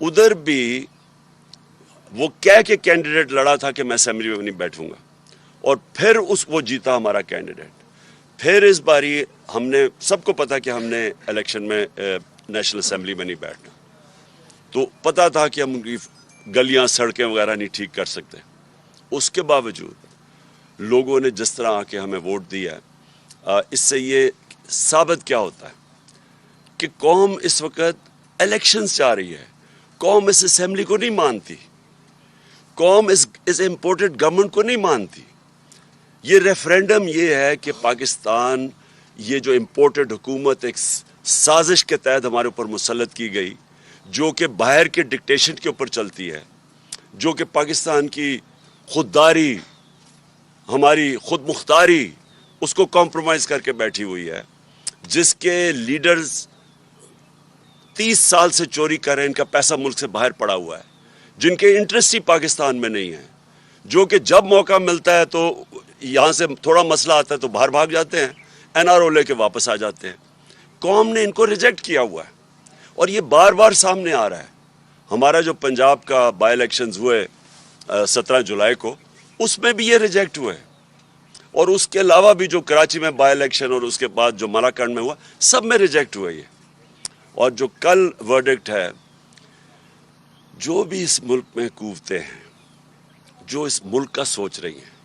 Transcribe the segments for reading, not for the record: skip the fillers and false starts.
ادھر بھی وہ کہہ کے کینڈیڈیٹ لڑا تھا کہ میں اسمبلی میں نہیں بیٹھوں گا، اور پھر وہ جیتا ہمارا کینڈیڈیٹ۔ پھر اس باری ہم نے سب کو پتا کہ ہم نے الیکشن میں نیشنل اسمبلی میں نہیں بیٹھنا، تو پتا تھا کہ ہم ان کی گلیاں سڑکیں وغیرہ نہیں ٹھیک کر سکتے۔ اس کے باوجود لوگوں نے جس طرح آ کے ہمیں ووٹ دیا ہے، اس سے یہ ثابت کیا ہوتا ہے کہ قوم اس وقت الیکشنز چاہ رہی ہے، قوم اس اسمبلی کو نہیں مانتی، قوم اس امپورٹڈ گورنمنٹ کو نہیں مانتی۔ یہ ریفرینڈم یہ ہے کہ پاکستان، یہ جو امپورٹڈ حکومت ایک سازش کے تحت ہمارے اوپر مسلط کی گئی، جو کہ باہر کے ڈکٹیشن کے اوپر چلتی ہے، جو کہ پاکستان کی خودداری، ہماری خود مختاری، اس کو کمپرومائز کر کے بیٹھی ہوئی ہے، جس کے لیڈرز 30 سال سے چوری کر رہے ہیں، ان کا پیسہ ملک سے باہر پڑا ہوا ہے، جن کے انٹرسٹ ہی پاکستان میں نہیں ہے، جو کہ جب موقع ملتا ہے تو یہاں سے تھوڑا مسئلہ آتا ہے تو باہر بھاگ جاتے ہیں، NRO لے کے واپس آ جاتے ہیں۔ قوم نے ان کو ریجیکٹ کیا ہوا ہے، اور یہ بار بار سامنے آ رہا ہے۔ ہمارا جو پنجاب کا بائی الیکشنز ہوئے 17 جولائی کو، اس میں بھی یہ ریجیکٹ ہوئے، اور اس کے علاوہ بھی جو کراچی میں بائی الیکشن اور اس کے بعد جو مالاکنڈ میں ہوا، سب میں ریجیکٹ ہوئے یہ۔ اور جو کل ورڈکٹ ہے، جو بھی اس ملک میں قوتیں ہیں، جو اس ملک کا سوچ رہی ہیں،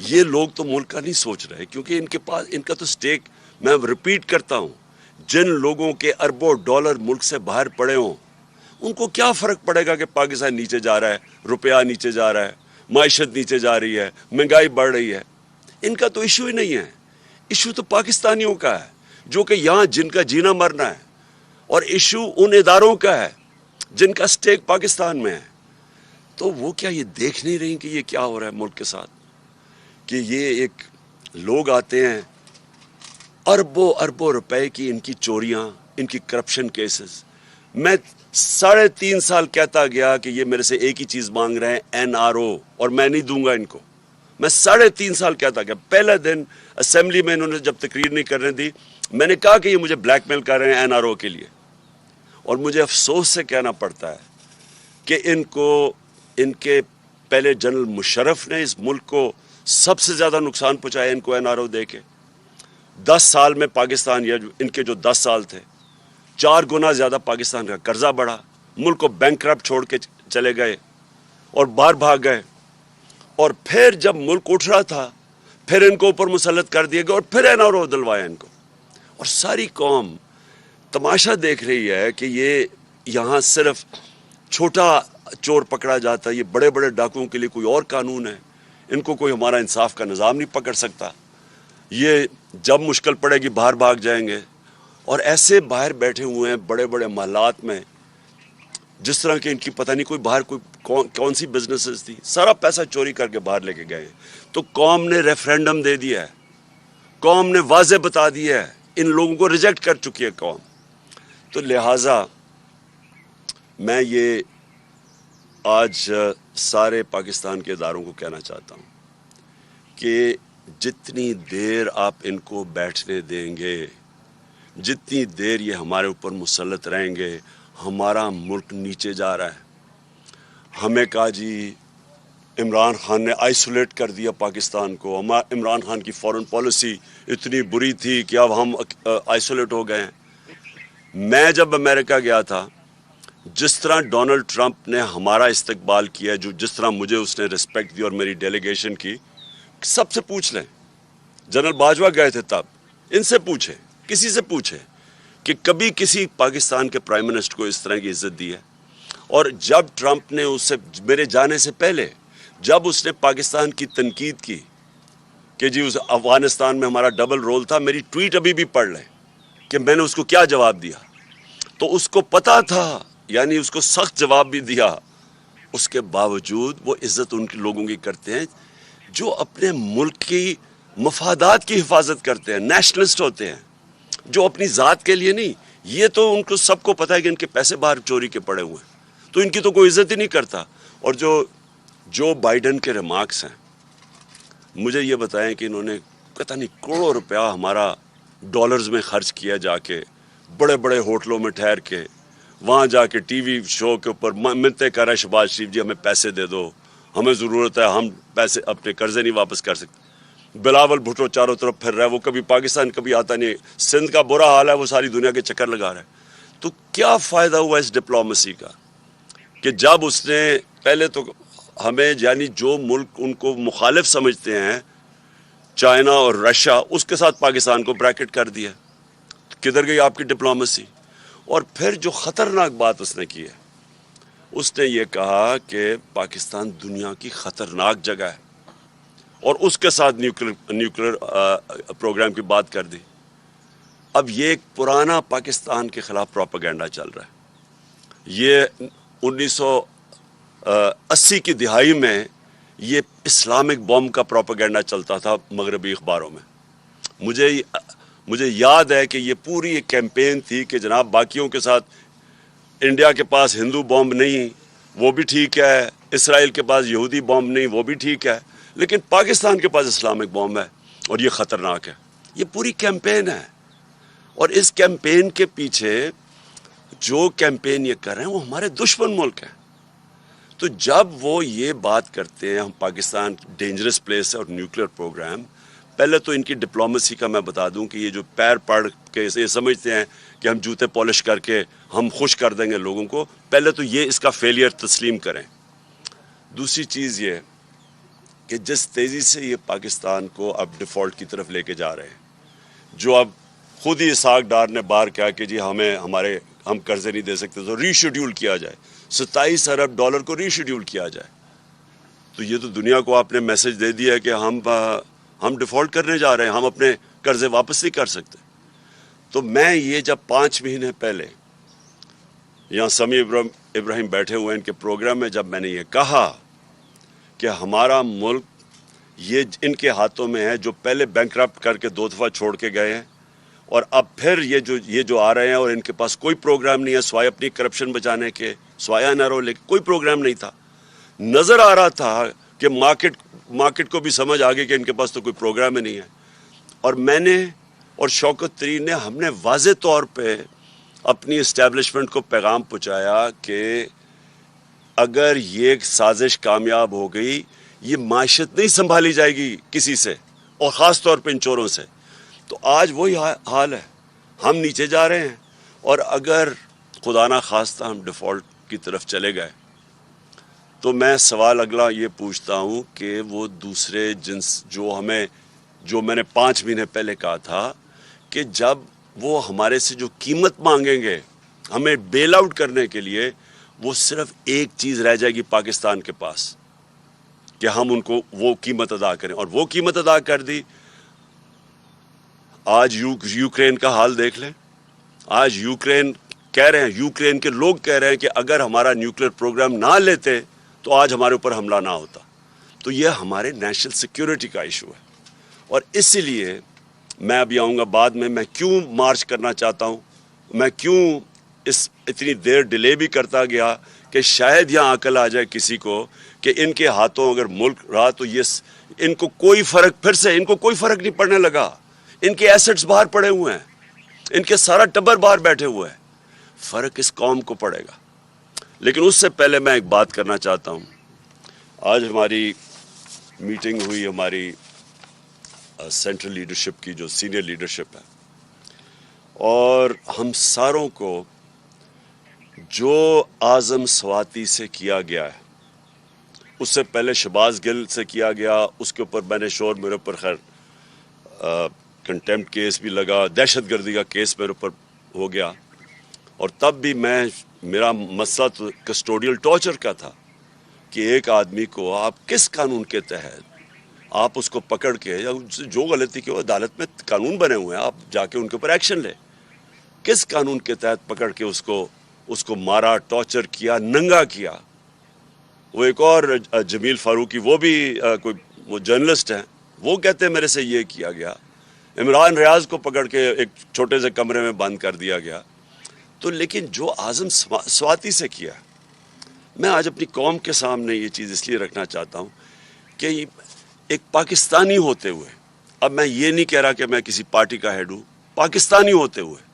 یہ لوگ تو ملک کا نہیں سوچ رہے، کیونکہ ان کے پاس ان کا تو سٹیک، میں ریپیٹ کرتا ہوں، جن لوگوں کے اربوں ڈالر ملک سے باہر پڑے ہوں، ان کو کیا فرق پڑے گا کہ پاکستان نیچے جا رہا ہے، روپیہ نیچے جا رہا ہے، معیشت نیچے جا رہی ہے، مہنگائی بڑھ رہی ہے۔ ان کا تو ایشو ہی نہیں ہے، ایشو تو پاکستانیوں کا ہے، جو کہ یہاں جن کا جینا مرنا ہے، اور ایشو ان اداروں کا ہے جن کا سٹیک پاکستان میں ہے۔ تو وہ کیا یہ دیکھ نہیں رہی کہ یہ کیا ہو رہا ہے ملک کے ساتھ، کہ یہ ایک لوگ آتے ہیں، اربوں اربوں روپے کی ان کی چوریاں، ان کی کرپشن کیسز۔ میں 3.5 سال کہتا گیا کہ یہ میرے سے ایک ہی چیز مانگ رہے ہیں، NRO، اور میں نہیں دوں گا ان کو۔ میں 3.5 سال کہتا گیا۔ پہلے دن اسمبلی میں انہوں نے جب تقریر نہیں کرنے دی، میں نے کہا کہ یہ مجھے بلیک میل کر رہے ہیں NRO کے لیے، اور مجھے افسوس سے کہنا پڑتا ہے کہ ان کے پہلے جنرل مشرف نے اس ملک کو سب سے زیادہ نقصان پہنچایا ان کو NRO دے کے۔ 10 سال میں پاکستان، یا ان کے جو 10 سال تھے، 4 گنا زیادہ پاکستان کا قرضہ بڑھا، ملک کو بینکرپٹ چھوڑ کے چلے گئے اور باہر بھاگ گئے، اور پھر جب ملک اٹھ رہا تھا پھر ان کو اوپر مسلط کر دیا گیا، اور پھر NRO دلوایا ان کو۔ اور ساری قوم تماشا دیکھ رہی ہے کہ یہ یہاں صرف چھوٹا چور پکڑا جاتا ہے، یہ بڑے بڑے ڈاکوؤں کے لیے کوئی اور قانون ہے، ان کو کوئی ہمارا انصاف کا نظام نہیں پکڑ سکتا، یہ جب مشکل پڑے گی باہر بھاگ جائیں گے۔ اور ایسے باہر بیٹھے ہوئے ہیں بڑے بڑے محلات میں، جس طرح کہ ان کی پتہ نہیں کوئی باہر کون سی بزنسز تھی، سارا پیسہ چوری کر کے باہر لے کے گئے ہیں۔ تو قوم نے ریفرینڈم دے دیا ہے، قوم نے واضح بتا دیا ہے، ان لوگوں کو ریجیکٹ کر چکی ہے قوم۔ تو لہٰذا میں یہ آج سارے پاکستان کے اداروں کو کہنا چاہتا ہوں کہ جتنی دیر آپ ان کو بیٹھنے دیں گے، جتنی دیر یہ ہمارے اوپر مسلط رہیں گے، ہمارا ملک نیچے جا رہا ہے۔ ہمیں کہا جی عمران خان نے آئسولیٹ کر دیا پاکستان کو، عمران خان کی فورن پالیسی اتنی بری تھی کہ اب ہم آئسولیٹ ہو گئے ہیں۔ میں جب امریکہ گیا تھا، جس طرح ڈونلڈ ٹرمپ نے ہمارا استقبال کیا، جس طرح مجھے اس نے رسپیکٹ دی اور میری ڈیلیگیشن کی، سب سے پوچھ لیں، جنرل باجوہ گئے تھے تب، ان سے پوچھیں، کسی سے پوچھیں کہ کبھی کسی پاکستان کے پرائم منسٹر کو اس طرح کی عزت دی ہے۔ اور جب ٹرمپ نے اس سے، میرے جانے سے پہلے جب اس نے پاکستان کی تنقید کی کہ جی اس افغانستان میں ہمارا ڈبل رول تھا، میری ٹویٹ ابھی بھی پڑھ لیں کہ میں نے اس کو کیا جواب دیا۔ تو اس کو پتا تھا، یعنی اس کو سخت جواب بھی دیا، اس کے باوجود وہ عزت ان کے لوگوں کی کرتے ہیں جو اپنے ملک کی مفادات کی حفاظت کرتے ہیں، نیشنلسٹ ہوتے ہیں، جو اپنی ذات کے لیے نہیں۔ یہ تو ان کو سب کو پتا ہے کہ ان کے پیسے باہر چوری کے پڑے ہوئے ہیں، تو ان کی تو کوئی عزت ہی نہیں کرتا۔ اور جو بائیڈن کے ریمارکس ہیں، مجھے یہ بتائیں کہ انہوں نے پتہ نہیں کروڑوں روپیہ ہمارا ڈالرز میں خرچ کیا، جا کے بڑے بڑے ہوٹلوں میں ٹھہر کے، وہاں جا کے ٹی وی شو کے اوپر منتیں کر رہا ہے شہباز شریف جی ہمیں پیسے دے دو, ہمیں ضرورت ہے, ہم پیسے اپنے قرضے نہیں واپس کر سکتے. بلاول بھٹو چاروں طرف پھر رہا ہے, وہ کبھی پاکستان کبھی آتا نہیں, سندھ کا برا حال ہے, وہ ساری دنیا کے چکر لگا رہا ہے. تو کیا فائدہ ہوا اس ڈپلومیسی کا کہ جب اس نے پہلے تو ہمیں یعنی جو ملک ان کو مخالف سمجھتے ہیں چائنا اور رشیا, اس کے ساتھ پاکستان کو بریکٹ کر دیا. کدھر گئی آپ کی ڈپلومیسی؟ اور پھر جو خطرناک بات اس نے کی ہے, اس نے یہ کہا کہ پاکستان دنیا کی خطرناک جگہ ہے, اور اس کے ساتھ نیوکلیر پروگرام کی بات کر دی. اب یہ ایک پرانا پاکستان کے خلاف پروپیگنڈا چل رہا ہے. یہ 1980 کی دہائی میں یہ اسلامک بوم کا پروپیگنڈا چلتا تھا مغربی اخباروں میں. مجھے یاد ہے کہ یہ پوری ایک کیمپین تھی کہ جناب باقیوں کے ساتھ انڈیا کے پاس ہندو بوم نہیں وہ بھی ٹھیک ہے, اسرائیل کے پاس یہودی بوم نہیں وہ بھی ٹھیک ہے, لیکن پاکستان کے پاس اسلامک بوم ہے اور یہ خطرناک ہے. یہ پوری کیمپین ہے, اور اس کیمپین کے پیچھے جو کیمپین یہ کر رہے ہیں وہ ہمارے دشمن ملک ہیں. تو جب وہ یہ بات کرتے ہیں ہم پاکستان ڈینجرس پلیس ہے اور نیوکلیر پروگرام, پہلے تو ان کی ڈپلومیسی کا میں بتا دوں کہ یہ جو پیر پڑھ کے یہ سمجھتے ہیں کہ ہم جوتے پالش کر کے ہم خوش کر دیں گے لوگوں کو, پہلے تو یہ اس کا فیلئر تسلیم کریں. دوسری چیز یہ کہ جس تیزی سے یہ پاکستان کو اب ڈیفالٹ کی طرف لے کے جا رہے ہیں, جو اب خود ہی اسحاق ڈار نے باہر کہا کہ جی ہم قرضے نہیں دے سکتے تو ری شیڈیول کیا جائے, 27 ارب ڈالر کو ری شیڈیول کیا جائے. تو یہ تو دنیا کو آپ نے میسج دے دیا ہے کہ ہم ڈیفالٹ کرنے جا رہے ہیں, ہم اپنے قرضے واپس نہیں کر سکتے. تو میں یہ جب 5 مہینے پہلے یہاں سمیع ابراہیم بیٹھے ہوئے ان کے پروگرام میں جب میں نے یہ کہا کہ ہمارا ملک یہ ان کے ہاتھوں میں ہے جو پہلے بینکرپٹ کر کے 2 دفعہ چھوڑ کے گئے ہیں, اور اب پھر یہ جو آ رہے ہیں اور ان کے پاس کوئی پروگرام نہیں ہے سوائے اپنی کرپشن بچانے کے, سوائے نہ رہو, لیکن کوئی پروگرام نہیں تھا. نظر آ رہا تھا کہ مارکیٹ کو بھی سمجھ آ گئی کہ ان کے پاس تو کوئی پروگرام ہی نہیں ہے. اور میں نے اور شوکت ترین نے ہم نے واضح طور پہ اپنی اسٹیبلشمنٹ کو پیغام پہنچایا کہ اگر یہ سازش کامیاب ہو گئی یہ معیشت نہیں سنبھالی جائے گی کسی سے, اور خاص طور پہ ان چوروں سے. تو آج وہی حال ہے, ہم نیچے جا رہے ہیں, اور اگر خدا نہ خواستہ ہم ڈیفالٹ کی طرف چلے گئے تو میں سوال اگلا یہ پوچھتا ہوں کہ وہ دوسرے جنس جو میں نے 5 مہینے پہلے کہا تھا کہ جب وہ ہمارے سے جو قیمت مانگیں گے ہمیں بیل آؤٹ کرنے کے لیے, وہ صرف ایک چیز رہ جائے گی پاکستان کے پاس کہ ہم ان کو وہ قیمت ادا کریں, اور وہ قیمت ادا کر دی. آج یوکرین کا حال دیکھ لیں. آج یوکرین کے لوگ کہہ رہے ہیں کہ اگر ہمارا نیوکلیر پروگرام نہ لیتے تو آج ہمارے اوپر حملہ نہ ہوتا. تو یہ ہمارے نیشنل سیکیورٹی کا ایشو ہے, اور اسی لیے میں ابھی آؤں گا بعد میں کیوں مارچ کرنا چاہتا ہوں, میں کیوں اتنی دیر ڈیلے بھی کرتا گیا کہ شاید یہاں عقل آ جائے کسی کو کہ ان کے ہاتھوں اگر ملک رہا تو ان کو کوئی فرق نہیں پڑنے لگا. ان کے ایسٹس باہر پڑے ہوئے ہیں, ان کے سارا ٹبر باہر بیٹھے ہوئے ہیں, فرق اس قوم کو پڑے گا. لیکن اس سے پہلے میں ایک بات کرنا چاہتا ہوں. آج ہماری میٹنگ ہوئی ہماری سینٹرل لیڈرشپ کی جو سینئر لیڈرشپ ہے, اور ہم ساروں کو جو اعظم سواتی سے کیا گیا ہے, اس سے پہلے شہباز گل سے کیا گیا, اس کے اوپر میں نے میرے اوپر خیر کنٹیمپٹ کیس بھی لگا, دہشت گردی کا کیس میرے اوپر ہو گیا, اور تب بھی میرا مسئلہ تو کسٹوڈیل ٹارچر کا تھا کہ ایک آدمی کو آپ کس قانون کے تحت آپ اس کو پکڑ کے, یا جو غلطی کی عدالت میں قانون بنے ہوئے ہیں, آپ جا کے ان کے اوپر ایکشن لیں. کس قانون کے تحت پکڑ کے اس کو مارا, ٹارچر کیا, ننگا کیا. وہ ایک اور جمیل فاروقی, وہ بھی وہ جرنلسٹ ہیں, وہ کہتے ہیں میرے سے یہ کیا گیا. عمران ریاض کو پکڑ کے ایک چھوٹے سے کمرے میں بند کر دیا گیا. تو لیکن جو اعظم سواتی سے کیا, میں آج اپنی قوم کے سامنے یہ چیز اس لیے رکھنا چاہتا ہوں کہ ایک پاکستانی ہوتے ہوئے, اب میں یہ نہیں کہہ رہا کہ میں کسی پارٹی کا ہیڈ ہوں, پاکستانی ہوتے ہوئے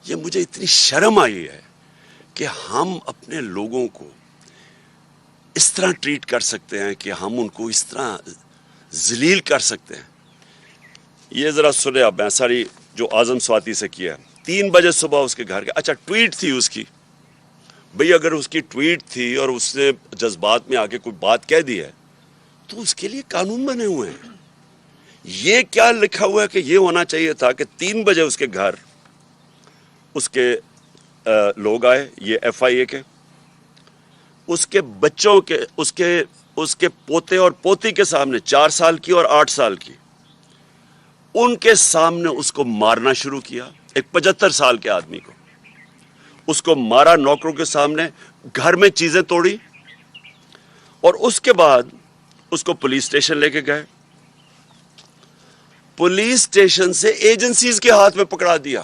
یہ مجھے اتنی شرم آئی ہے کہ ہم اپنے لوگوں کو اس طرح ٹریٹ کر سکتے ہیں کہ ہم ان کو اس طرح ذلیل کر سکتے ہیں. یہ ذرا سنیں آپ، میں ساری جو اعظم سواتی سے کیا ہے. 3 بجے صبح اس کے گھر کے، اچھا ٹویٹ تھی اس کی، بھئی اگر اس کی ٹویٹ تھی اور اس نے جذبات میں آ کے کوئی بات کہہ دی ہے تو اس کے لیے قانون بنے ہوئے ہیں. یہ کیا لکھا ہوا ہے کہ یہ ہونا چاہیے تھا کہ 3 بجے اس کے گھر اس کے لوگ آئے، یہ ایف آئی اے کے، اس کے بچوں کے، اس کے پوتے اور پوتی کے سامنے، 4 سال کی اور 8 سال کی، ان کے سامنے اس کو مارنا شروع کیا. ایک 75 سال کے آدمی کو اس کو مارا، نوکروں کے سامنے، گھر میں چیزیں توڑی، اور اس کے بعد اس کو پولیس اسٹیشن لے کے گئے. پولیس اسٹیشن سے ایجنسیز کے ہاتھ میں پکڑا دیا.